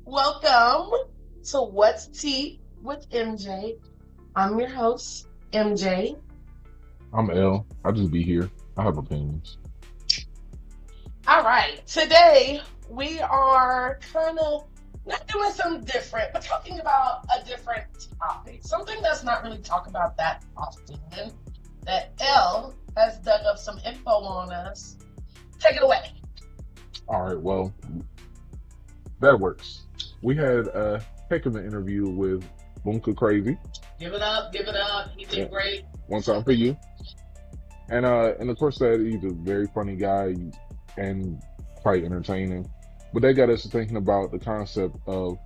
Welcome to What's Tea with MJ. I'm your host, MJ. I'm L. I just be here. I have opinions. All right, today we are kind of not doing something different, but talking about a different topic. Something that's not really talked about that often. That L has dug up some info on us. Take it away. All right, well, that works. We had a heck of an interview with Bunka Crazy. Give it up, give it up. He Yeah, did great. one time for you. And of course that he's a very funny guy and quite entertaining. But that got us thinking about the concept of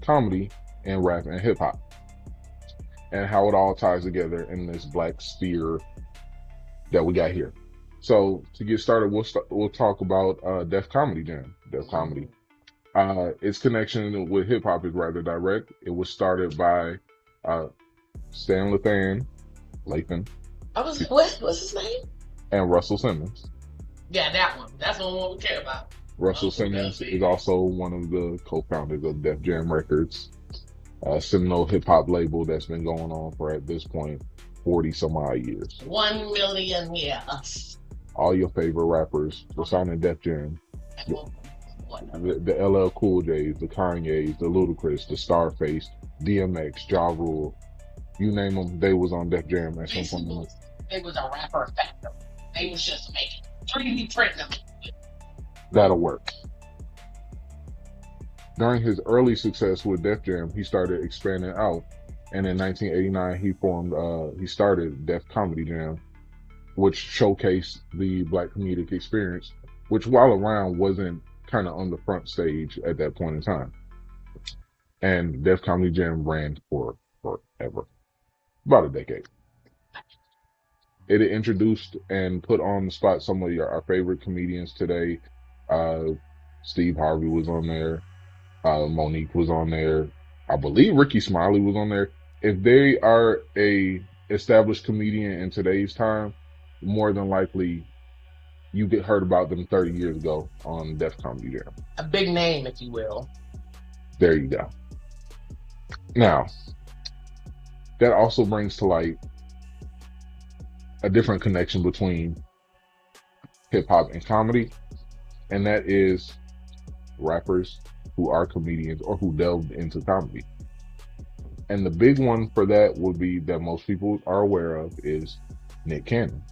comedy and rap and hip hop and how it all ties together in this black sphere that we got here. So to get started, we'll talk about Def Comedy Jam, Def Comedy. Its connection with hip hop is rather direct. It was started by uh, Stan Lathan, What's his name? and Russell Simmons. Yeah, that one. That's the one we care about. Russell Simmons is also one of the co-founders of Def Jam Records, a seminal hip hop label that's been going on for at this point 40 some odd years. 1 million years. All your favorite rappers were signed in Def Jam. And whatnot. The LL Cool J's, the Kanye's, the Ludacris, the Starface, DMX, Ja Rule, you name them, they was on Def Jam at some Basically, point. they was a rapper factor. They was just making 3D print them. That'll work. During his early success with Def Jam, he started expanding out, and in 1989 he started Def Comedy Jam, which showcased the black comedic experience, which while around wasn't kind of on the front stage at that point in time. And Def Comedy Jam ran for forever, about a decade. It introduced and put on the spot some of our favorite comedians today. Uh, Steve Harvey was on there. Monique was on there. I believe Ricky Smiley was on there. If they are a established comedian in today's time, more than likely you get heard about them 30 years ago on Def Comedy Jam. A big name, if you will. There you go. Now, that also brings to light a different connection between hip hop and comedy, and that is rappers who are comedians or who delved into comedy. And the big one for that would be that most people are aware of is Nick Cannon.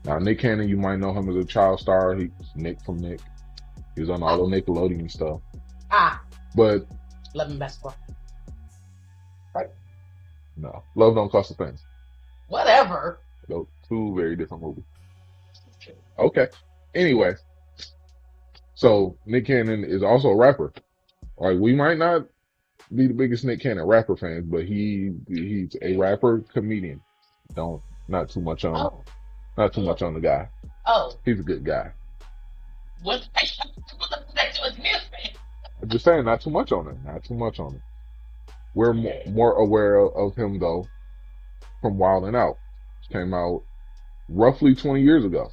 Now, Nick Cannon, you might know him as a child star. He's Nick from Nick. He was on all the Nickelodeon stuff. Ah, But love him basketball. Right? no, Love Don't Cost a Thing. Whatever. Those two very different movies. Okay. Anyway, so Nick Cannon is also a rapper. Like, we might not be the biggest Nick Cannon rapper fans, but he's a rapper comedian. Don't not too much on Oh, not too much on the guy. oh. He's a good guy. What? That was music. I'm just saying, not too much on it. Not too much on it. We're more aware of him though from Wild 'N Out. Came out roughly 20 years ago.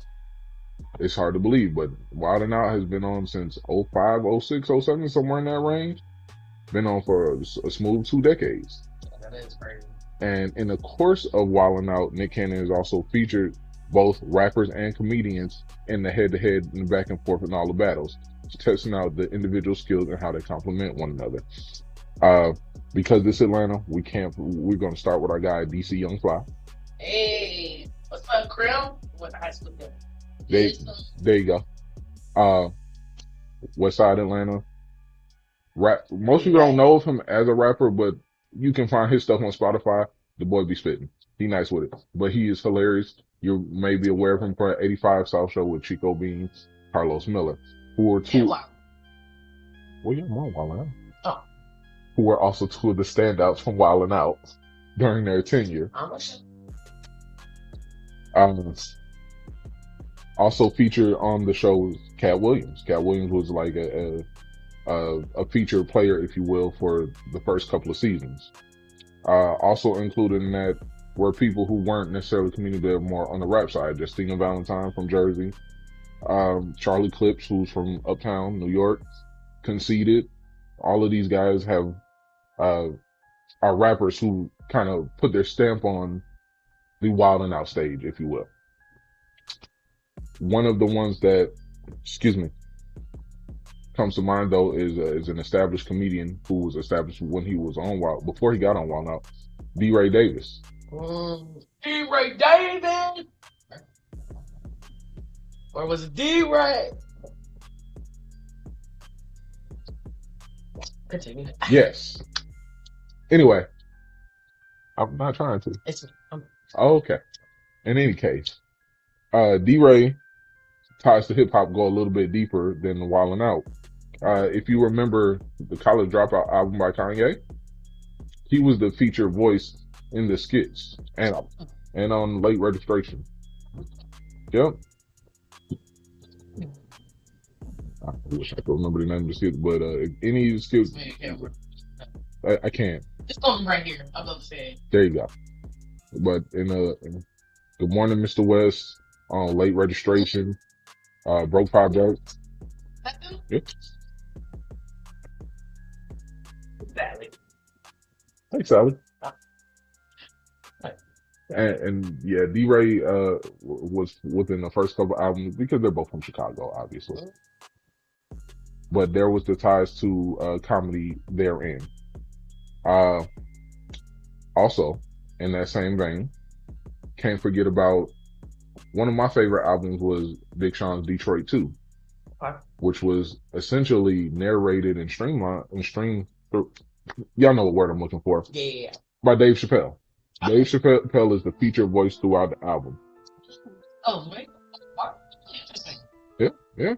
It's hard to believe, but Wild 'N Out has been on since '05, '06, '07, somewhere in that range. Been on for a smooth 2 decades. That is crazy. And in the course of Wild 'N Out, Nick Cannon has also featured both rappers and comedians in the head-to-head and back and forth in all the battles, testing out the individual skills and how they complement one another. Because this Atlanta, we're going to start with our guy, DC Young Fly. Hey, what's up, Krim? What high school girl? They, there you go. West Side Atlanta. Most people don't know of him as a rapper, but you can find his stuff on Spotify. The boy be spitting. He nice with it, but he is hilarious. You may be aware of him for 85 South Show with Chico Beans, Carlos Miller, who were two. Wow. Well, yeah, more Wild 'N Out. Oh, Who were also two of the standouts from Wild 'N Out during their tenure. how much? Um, Also featured on the show was Cat Williams. Cat Williams was like a featured player, if you will, for the first couple of seasons. Also included in that were people who weren't necessarily community, but more on the rap side. Justina Valentine from Jersey, Charlie Clips, who's from Uptown, New York, Conceited. All of these guys have uh are rappers who kind of put their stamp on the Wild 'N Out stage, if you will. One of the ones that, excuse me, comes to mind though is an established comedian who was established when he was on Wild, before he got on Wild 'N Out, D-Ray Davis. D-Ray Davis? Or was it D-Ray? Continue. Yes. Anyway, I'm not trying to. Okay. In any case, D-Ray ties to hip hop go a little bit deeper than the Wild 'N Out. If you remember the College Dropout album by Kanye, he was the featured voice in the skits and on Late Registration. Yep. I wish I could remember the name of the skit, but any skit, I can't. It's going right here. I'm about to say. There you go. But in Good Morning, Mr. West, on Late Registration, Broke Five Jokes. Yep. Sally. Hey, Sally. And yeah, D-Ray was within the first couple albums because they're both from Chicago, obviously. But there was the ties to comedy therein. Also, in that same vein, can't forget about one of my favorite albums was Big Sean's Detroit 2, which was essentially narrated and streamed through. Y'all know what word I'm looking for. Yeah. By Dave Chappelle. Dave Chappelle is the featured voice throughout the album. Oh, wait. Interesting. Yeah.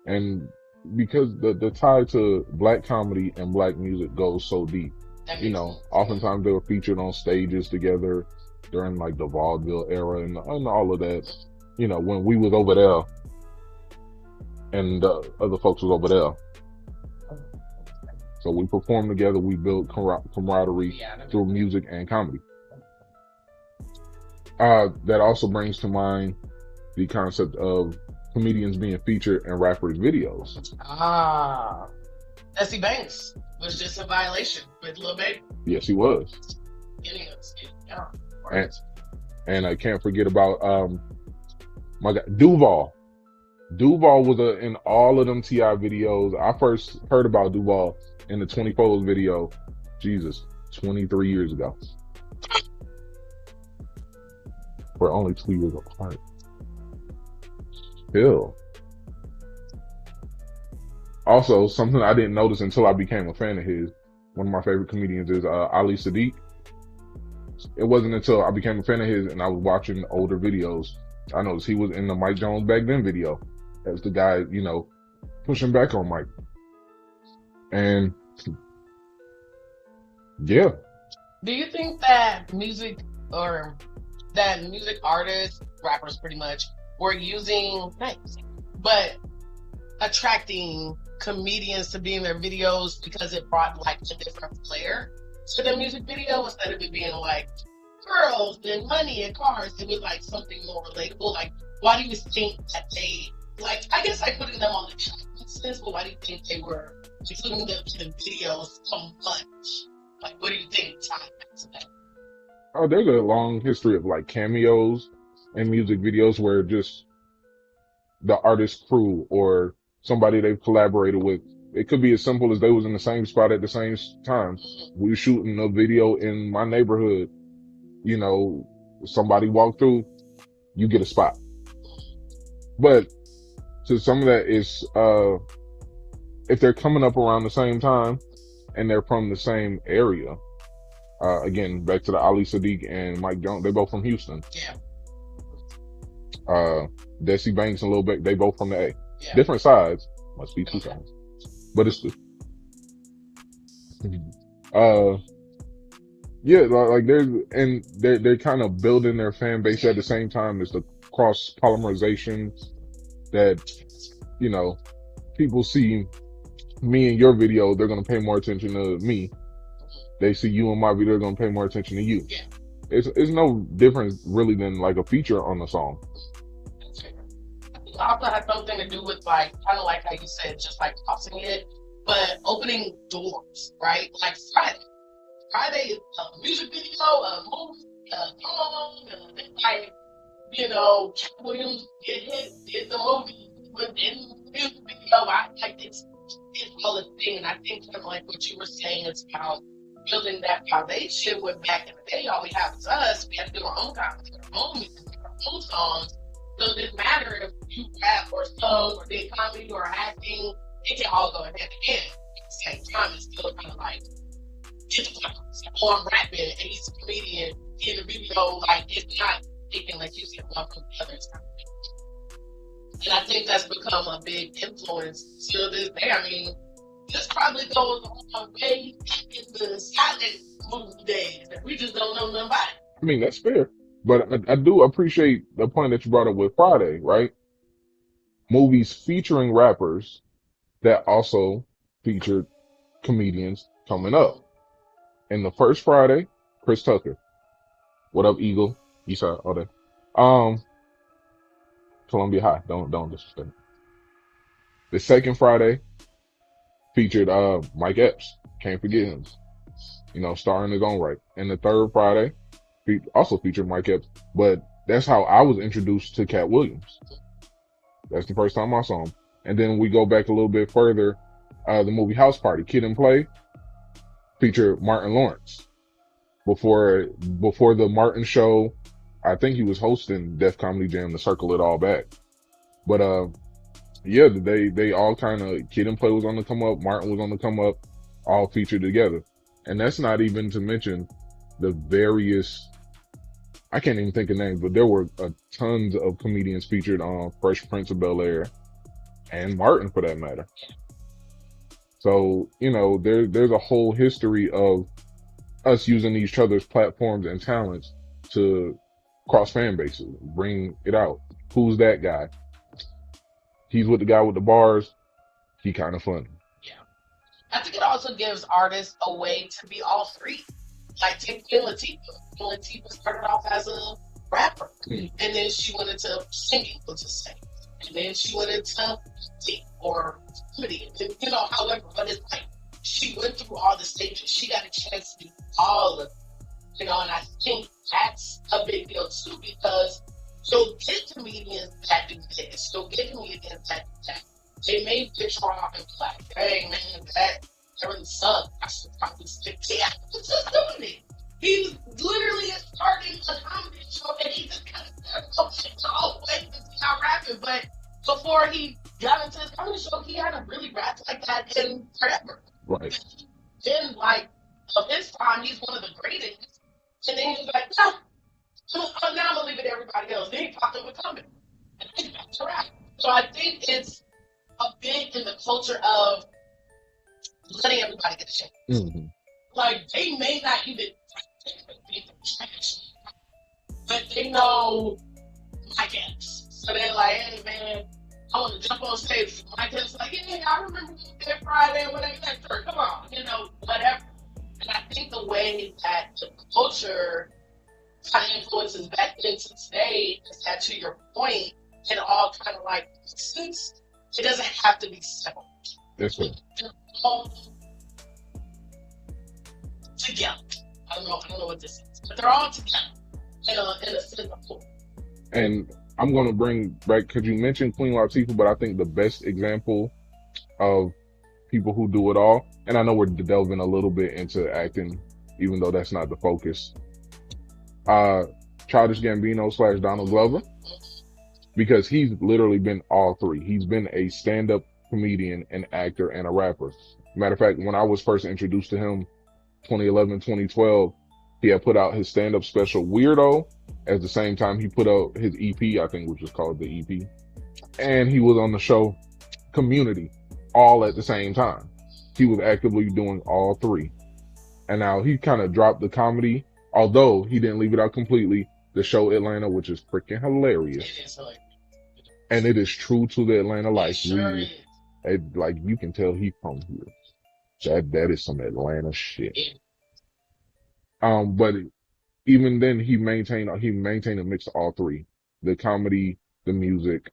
And because the tie to black comedy and black music goes so deep, you know, oftentimes they were featured on stages together during like the vaudeville era and all of that. You know, when we was over there and other folks was over there. So we performed together, we built camaraderie through music and comedy. That also brings to mind the concept of comedians being featured in rappers' videos. Jesse Banks was just a violation with Lil Baby. Yes, he was. And I can't forget about my guy Duval. Duval was in all of them T.I. videos. I first heard about Duval in the 24 video, 23 years ago. We're only 2 years apart. Still. Also, something I didn't notice until I became a fan of his, one of my favorite comedians is Ali Sadiq. It wasn't until I became a fan of his and I was watching older videos, I noticed he was in the Mike Jones Back Then video as the guy, you know, pushing back on Mike. And yeah. Do you think that music artists, rappers pretty much, were using, but attracting comedians to be in their videos because it brought like a different flair to the music video instead of it being like girls and money and cars? It was like something more relatable. Like, why do you think that they, like, I guess like putting them on the track sense, but why do you think they were including them to the videos so much? Like, what do you think tied back to that? Oh, there's a long history of like cameos in music videos where just the artist crew or somebody they've collaborated with. It could be as simple as they was in the same spot at the same time. We were shooting a video in my neighborhood. You know, somebody walked through, you get a spot. But so some of that is, if they're coming up around the same time and they're from the same area, again, back to the Ali Sadiq and Mike Jones, they both from Houston. Yeah. Jesse Banks and Lil Beck, they both from the A. Yeah. Different sides, must be two sides, but it's the. Yeah, like they're kind of building their fan base at the same time as the cross polymerization that, you know, people see me in your video, they're going to pay more attention to me. They see you in my video, they're going to pay more attention to you. Yeah. It's no different really than like a feature on the song. also has something to do with like kind of like how you said, just like tossing it, but opening doors, right? Like Friday is a music video, a movie, a song, like Cat Williams did the movie within the music video. I like it's all a thing, and I think kind of like what you were saying is about building that foundation. When back in the day, all we have is us. We have to do our own comments, our own music, our own songs. So it doesn't matter if you rap or sung or did comedy or acting. It can all go hand in hand. At the same time, it's still kind of like or I'm rapping and he's a comedian in the video. Like it's not taking like you said one from the other. And I think that's become a big influence to this day. I mean, this probably goes on way back in the silent movie days that we just don't know nothing about. I mean, that's fair. But I do appreciate the point that you brought up with Friday, right? Movies featuring rappers that also featured comedians coming up. In the first Friday, Chris Tucker. What up, Eagle? Eastside, all day. Columbia High. Don't disrespect. The second Friday featured Mike Epps. Can't forget him. Starring his own right. And the third Friday also featured Mike Epps. But that's how I was introduced to Cat Williams. That's the first time I saw him. And then we go back a little bit further. The movie House Party, Kid and Play, featured Martin Lawrence. Before the Martin show, I think he was hosting Def Comedy Jam to circle it all back. But yeah, they all kind of, Kid and Play was on the come up, Martin was on the come up, all featured together. And that's not even to mention the various, I can't even think of names, but there were tons of comedians featured on Fresh Prince of Bel-Air and Martin for that matter. So, there's a whole history of us using each other's platforms and talents to cross fan bases, bring it out. Who's that guy? He's with the guy with the bars. He kind of funny. Yeah. I think it also gives artists a way to be all three. Like take Queen Latifah. Queen Latifah started off as a rapper, and then she went into singing, let's just say. And then she went into acting or comedy, and however, but it's like she went through all the stages. She got a chance to do all of it, and I think that's a big deal too because you'll get comedians that do this, you'll get comedians that do that. They may pitch off and be like, hey man, that really sucked. I should probably stick to it. He's just doing it. He's literally starting a comedy show and he just kind of said, oh, wait, this is not rapping. But before he got into his comedy show, he hadn't really rapped like that in forever. Right. Then, of his time, he's one of the greatest. And then he was like, no, now I'm going to leave it to everybody else. Then he popped up with comedy. And he's back to rap. So I think it's a big in the culture of letting everybody get a chance. Mm-hmm. Like, they may not even but they know Mike Epps. So they're like, hey man, I want to jump on stage. Mike Epps like, yeah, I remember that Friday or whatever that shirt. Come on, whatever. And I think the way that the culture kind of influences back into today is that, to your point, it all kind of like since it doesn't have to be separate. That's right. They're all together. I don't know what this is, but they're all together in a simple. And I'm going to bring back, because you mentioned Queen Latifah, but I think the best example of people who do it all, and I know we're delving a little bit into acting, even though that's not the focus. Childish Gambino / Donald Glover, because he's literally been all three. He's been a stand-up comedian, an actor, and a rapper. Matter of fact, when I was first introduced to him, 2011, 2012, he had put out his stand-up special Weirdo at the same time he put out his EP, I think, which was called the EP. And he was on the show Community all at the same time. He was actively doing all three. And now he kind of dropped the comedy, although he didn't leave it out completely. The show Atlanta, which is freaking hilarious. It is hilarious. And it is true to the Atlanta life. Sure is. Like, you can tell he from here. That is some Atlanta shit. But even then he maintained a mix of all three. The comedy, the music,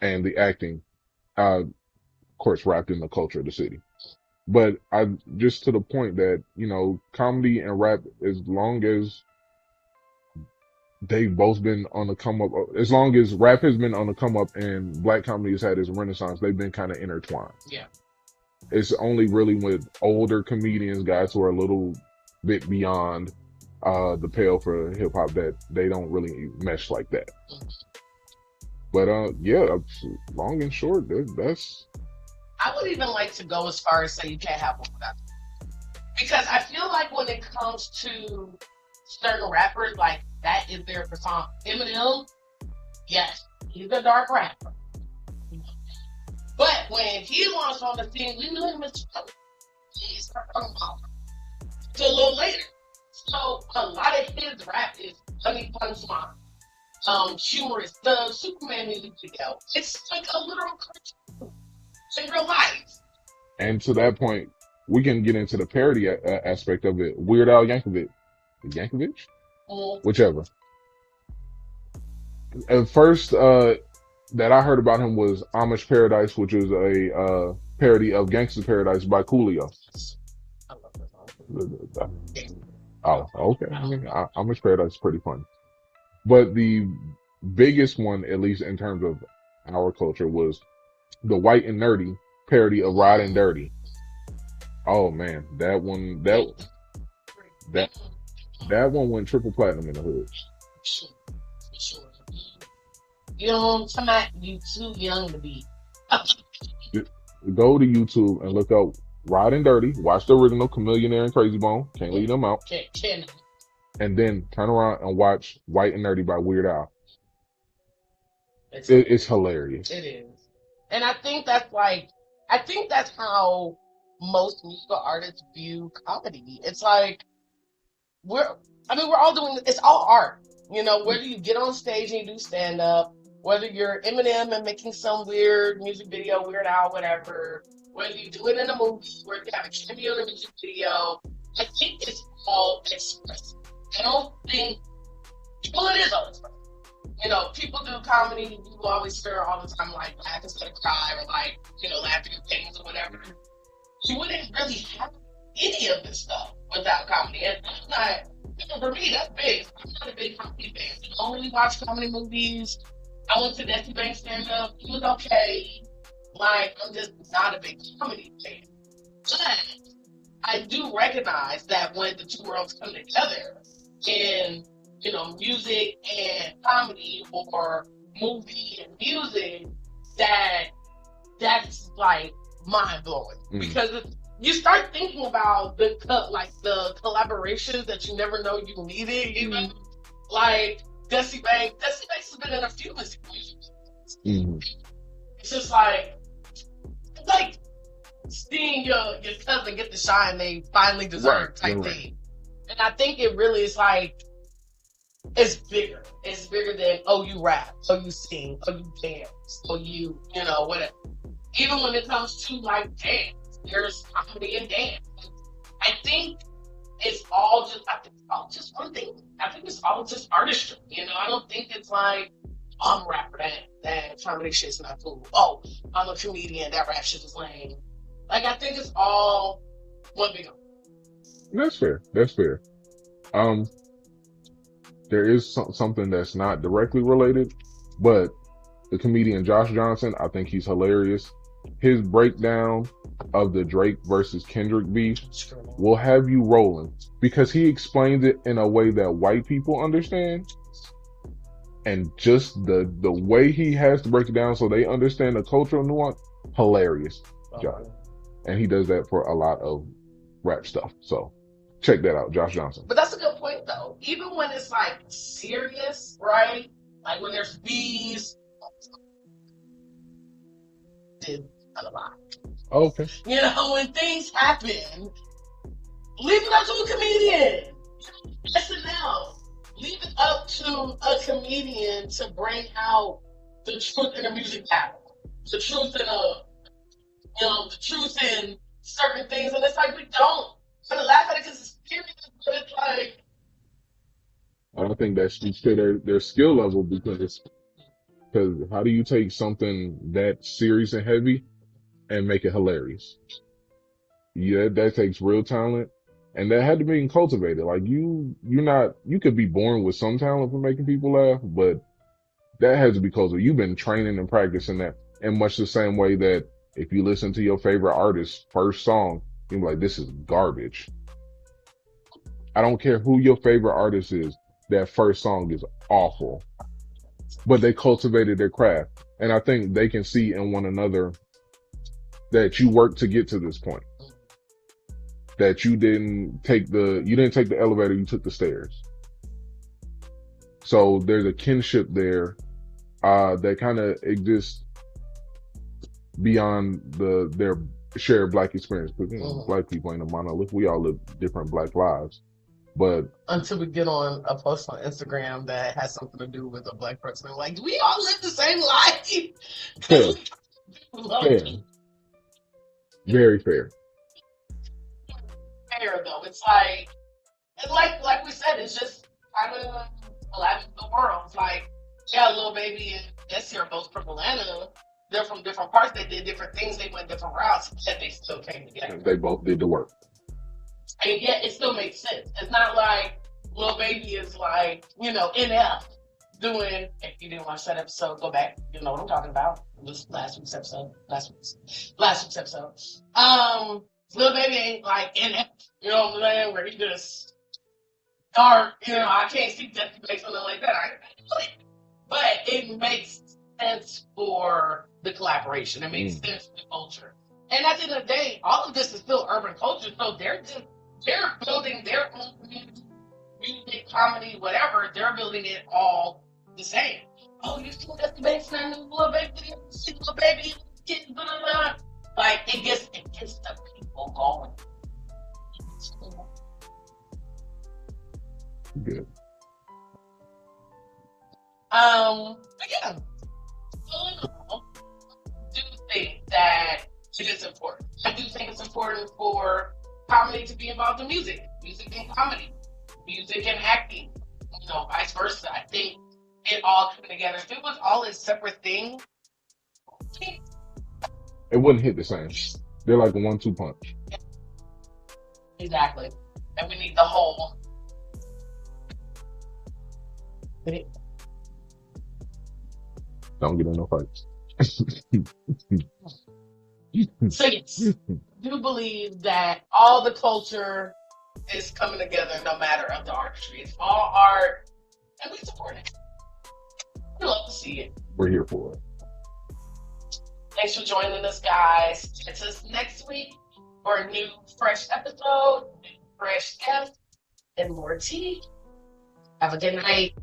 and the acting, of course, wrapped in the culture of the city. But I just to the point that, comedy and rap, as long as they've both been on the come up, as long as rap has been on the come up and black comedy has had its renaissance, they've been kind of intertwined. Yeah. It's only really with older comedians, guys who are a little bit beyond the pale for hip hop, that they don't really mesh like that. But yeah, long and short, that's I would even like to go as far as say you can't have one without because I feel like when it comes to certain rappers, like that is their persona. Eminem, yes, he's a dark rapper. But when he launched on the scene, we knew him as he's talking about a little later. So a lot of his rap is funny punchline, humorous. The Superman music video, it's like a literal cartoon in real life. and to that point, we can get into the parody aspect of it. Weird Al Yankovic, whichever. At first, that I heard about him was Amish Paradise, which is a parody of Gangsta Paradise by Coolio. I love this song. Oh, okay. I mean, Amish Paradise is pretty funny. But the biggest one, at least in terms of our culture, was the White and Nerdy parody of Ride and Dirty. Oh man, that one went triple platinum in the hood. Sure. You know, somebody you too young to be. Go to YouTube and look up Ride and Dirty. Watch the original Chameleonaire and Crazy Bone. Can't leave them out. Can't. And then turn around and watch White and Nerdy by Weird Al. It's hilarious. It is. And I think that's how most musical artists view comedy. It's like we're all doing it's all art. You know, whether you get on stage and you do stand up, whether you're Eminem and making some weird music video, Weird Al, whatever, whether you do it in a movie, where you have a cameo in a music video, I think it's all expressive. I don't think, well, it is all expressive. You know, people do comedy, you always hear all the time, like, laugh instead of cry, or like, laugh at your pains or whatever. You wouldn't really have any of this stuff without comedy. And I'm not, for me, that's big. I'm not a big comedy fan. I don't really watch comedy movies. I went to Desi Bank stand up. It was okay. Like, I'm just not a big comedy fan. But I do recognize that when the two worlds come together in, music and comedy, or movie and music, that's like mind blowing. Because you start thinking about the collaborations that you never know you needed, even like Desi Banks has been in a few music videos. It's just like seeing your cousin get the shine they finally deserve type thing. And I think it really is like, it's bigger. It's bigger than, oh, you rap, oh, you sing, oh, you dance, oh, you whatever. Even when it comes to like dance, there's comedy and dance. I think it's all just one thing. I think it's all just artistry. I don't think it's like, I'm a rapper, that comedy shit's not cool. Oh, I'm a comedian, that rap shit is lame. Like, I think it's all one big. That's fair. There is something that's not directly related, but the comedian Josh Johnson, I think he's hilarious. His breakdown of the Drake versus Kendrick beef will have you rolling, because he explains it in a way that white people understand. And just the way he has to break it down so they understand the cultural nuance, hilarious, Josh. And he does that for a lot of rap stuff. So check that out, Josh Johnson. But that's a good point, though. Even when it's like serious, right? Like when there's bees, did a lot. Okay. When things happen, leave it up to a comedian. SNL, leave it up to a comedian to bring out the truth in a music battle, the truth in the truth in certain things, and it's like we don't. I'm gonna laugh at it because it's serious, but it's like, I don't think that speaks to their skill level, because Because how do you take something that serious and heavy and make it hilarious? Yeah, that takes real talent, and that had to be cultivated. Like you're not. You could be born with some talent for making people laugh, but that has to be cultivated. You've been training and practicing that, in much the same way that if you listen to your favorite artist's first song, you're like, "This is garbage." I don't care who your favorite artist is. That first song is awful, but they cultivated their craft, and I think they can see in one another that you worked to get to this point. That you didn't take the elevator, you took the stairs. So there's a kinship there, that kind of exists beyond their shared black experience. Because, black people ain't a monolith. We all live different black lives. But until we get on a post on Instagram that has something to do with a black person, like, do we all live the same life? Fair. Fair. Very fair. Fair though. It's like we said, it's just kind of life of the world. It's like, yeah, Lil Baby and Yes are both from Atlanta. They're from different parts. They did different things. They went different routes, yet they still came together. They both did the work. And yet it still makes sense. It's not like Lil Baby is like, NF doing, if you didn't watch that episode, go back. You know what I'm talking about. It was last week's episode. Lil Baby ain't like NF, you know what I'm saying? Where he just dark, I can't see that to make something like that. But it makes sense for the collaboration. It makes sense for the culture. And at the end of the day, all of this is still urban culture, so they're building their own music, comedy, whatever. They're building it all the same. Oh, you see that's the baseline of Lil Baby, Lil Baby, blah, blah, blah. Like it gets the people going. Good. But yeah, I do think that it is important. I do think it's important for comedy to be involved in music and comedy, music and acting, vice versa. I think it all coming together. If it was all a separate thing, it wouldn't hit the same. They're like a 1-2 punch. Exactly. And we need the whole. Don't get in no fights. So yes, I do believe that all the culture is coming together no matter of the artistry. It's all art, and we support it. We love to see it. We're here for it. Thanks for joining us, guys. Catch us next week for a new, fresh episode, fresh guest, and more tea. Have a good night.